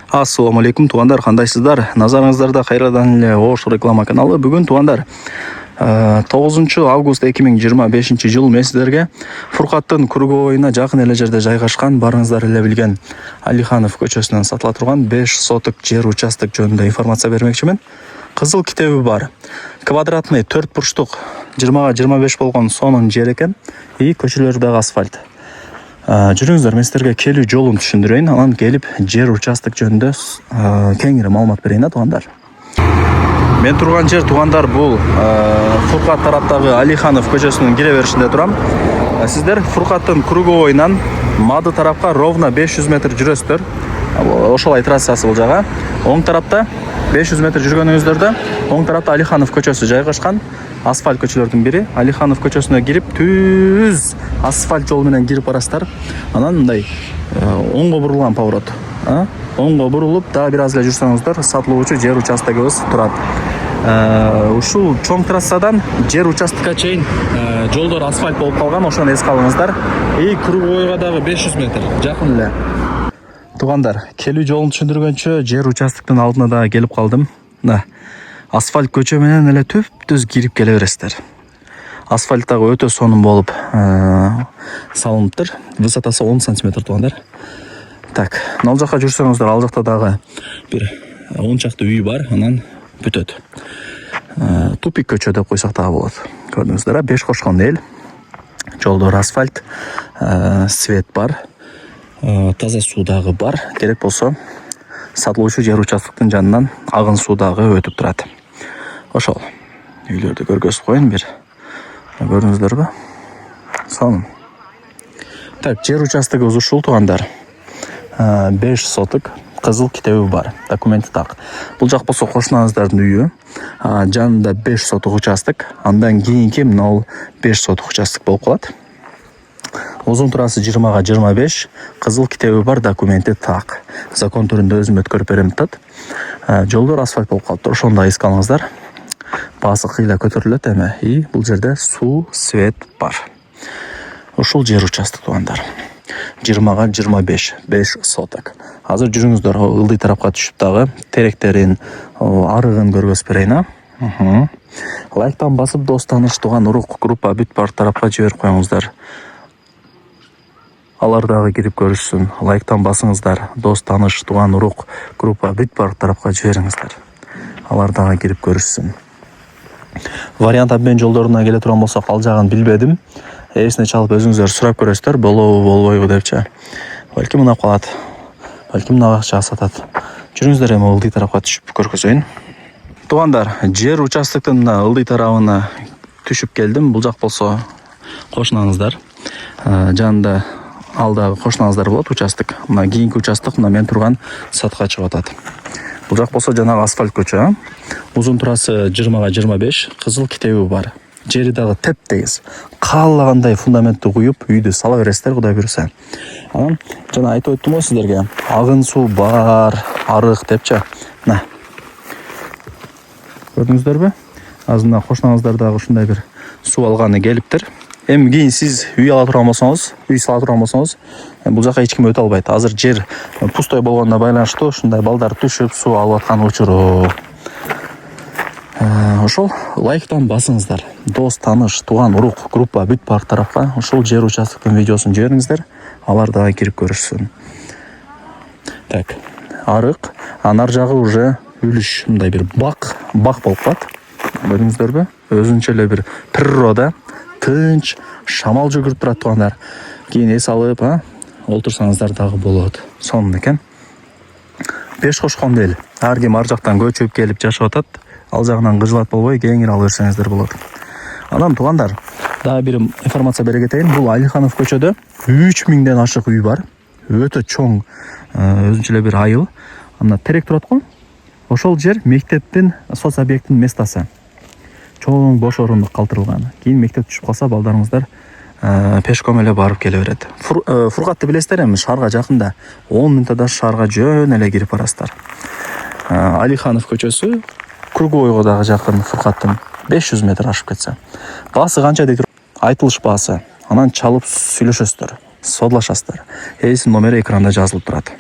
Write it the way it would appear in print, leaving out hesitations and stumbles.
Ассаламу алейкум туғандар, қандайсыздар? Назарыңыздарда қайрадан эле Ош реклама каналы. Бүгін туғандар 9 август 2025 жыл мен сіздерге Фурқаттың круговойына жақын эле жерде жайгашкан, барыңыздар эле билген Алиханов көчөсүнөн сатыла турган 5 соток жер участок жөнүндө информация бермекчимин. Кызыл китеби бар. Квадратный 4 бурчтук 20-25 болгон сонун жер экен. И көчөлөрдөгү асфальт. Жүрүңүздөр, мен сіздерге келүү жолун түшүндүрөйүн, анан келип жер участок жөнүндө кеңири маалымат берейин туугандар. Мен турган жер туугандар бул Фуркат тараптагы Алиханов көчөсүнүн кире беришинде турам. Сиздер Фуркаттын круговойунан Мады тарапка ровно 500 метр жүрөсүздөр. Ошолай трассасы бул жага. Оң тарапта 500 метр жүргөнүңүздөрдө оң тарапта Алиханов көчөсү жайгашкан. Асфальт көчөлөрдүн бири. Алиханов көчөсүнө кирип түз асфальт жол менен кирип барасыздар. Анан мындай оңго бурулган поворот. Оңго бурулуп, дагы бир аз эле жүрсөңүздөр, сатылуучу жер участогубуз турат. Ушул чоң трассадан жер участокко чейин жолдор асфальт болуп калган, ошону эске алыңыздар. И круговойго дагы 500 метр жакын эле. Туугандар, келүү жолун түшүндүргөнчө жер участоктун алдына дагы келип калдым. Асфальт көчө менен эле түз кирип келе бересиздер. Асфальт дагы өтө сонун болуп салыныптыр. Высотасы 10 см туугандар. Так, ал жака жүрсөңүздөр, ал жакта дагы бир 10 чакты үй бар, анан бүтөт. Тупик көчө деп койсок дагы болот. Көрдүңүздөр, 5 кошкон эл. Жолдор асфальт, свет бар, таза суу дагы бар. Керек болсо сатылуучу жер участоктун жанынан агын суу дагы өтүп турат. Ошол үйлөрдү көргөзүп коеюн бир. Көрдүңүздөрбү? Сонун. Так, жер участогубуз ушул туугандар. 5 соток кызыл китеби бар. Документи так. Бул жак болсо кошунаңыздардын үйү. Жанында 5 соток участок, андан кийинки мына 5 соток участок болуп калат. Узун турасы 20-25, кызыл китеби бар, документи так. Закон түрүндө өзүм өткөрүп берем тат. Жолдор асфальт болуп калыптыр, ошону да эске алыңыздар. Баасы кыйла көтөрүлөт эми. И бул жерде суу, свет бар. Ушул жер участок туугандар. 20-25, 5 соток. Азыр жүрүңүздөр, ылдый тарапка түшүп дагы теректерин, арыгын көргөзүп берейин. Лайктан басып, дос тааныш, тууган урук, группа бүт бар тарапка жиберип коюңуздар. Алар дагы кирип көрүшсүн. Лайктан басыңыздар, дос тааныш, тууган урук, группа бүт бар тарапка жибериңиздер. Алар дагы кирип көрүшсүн. Вариант обмен жолдоруна келе турган болсок, ал жагын билбедим. Эсине чалып өзүңүздөр сурап көрөсүздөр, болобу, болбойбу депчи. Балким мына калат. Балким мына акча сатат. Жүрүңүздөр, эми ылдый тарапка түшүп көргөзөйүн. Туугандар, жер участоктун ылдый тарабына түшүп келдим. Бул жак болсо кошунаңыздар. Жанында алдагы кошунаңыздар болот участок. Мына кийинки участок мына мен турган сатка чыгып атат. Бул жак болсо жанагы асфальт көчө. Узун турасы 20-25, кызыл китеби бар. Жери дагы теп-тегиз. Каалагандай фундаментти куюп, үйдү сала бересиздер, Кудай буюрса. Анан жана айтып өттүм го сиздерге, агын суу бар, арык депчи. Мына. Көрдүңүздөрбү? Азында кошунаңыздар дагы ушундай бир суу алганы келиптир. Эми кийин сиз үй ала турган болсоңуз, үй сала турган болсоңуз, бул жака эч ким өтө албайт. Азыр жер пустой болгонуна байланыштуу ушундай балдар түшүп, суу алып аткан учуру. Ошол лайктан басыңыздар. Дос, тааныш, тууган, урук, группа бүт бар тарапка ушул жер участоктун видеосун жибериңиздер. Алар дагы кирип көрүшсүн. Так, арык, анар жагы уже үлүш, мындай бир бак болуп калат. Көрдүңүздөрбү? Өзүнчө эле бир природа, тынч, шамал жүгүрүп турат туугандар. Кийин эс алып, олтурсаңыздар дагы болот. Сонун экен. 5 кошкон эл. Ар ким ар жактан көчүп келип жашап атат. Ал жагынан кыжылат болбой, кеңири ала берсеңиздер болот. Анан туугандар, дагы бир информация бере кетейин. Бул Алиханов көчөдө 3000ден ашык үй бар. Өтө чоң, өзүнчө эле бир айыл. Анда терек турат го. Ошол жер мектептин, соц объекттин местасы. Чоң бош орундук калтырылган. Кийин мектеп түшүп калса, балдарыңыздар пешком эле барып келе берет. Фуркатты билесиздер эми, шаарга жакында 10 мүнөттө шаарга жөн эле кирип барасыздар. Алиханов көчөсү круговойго дагы жакын Фуркаттын 500 метр ашып кетсе. Баасы канча дейт? Айтылыш баасы. Анан чалып сүйлөшөсүздөр, содулашасыздар. Эсин номери экранда жазылып турат.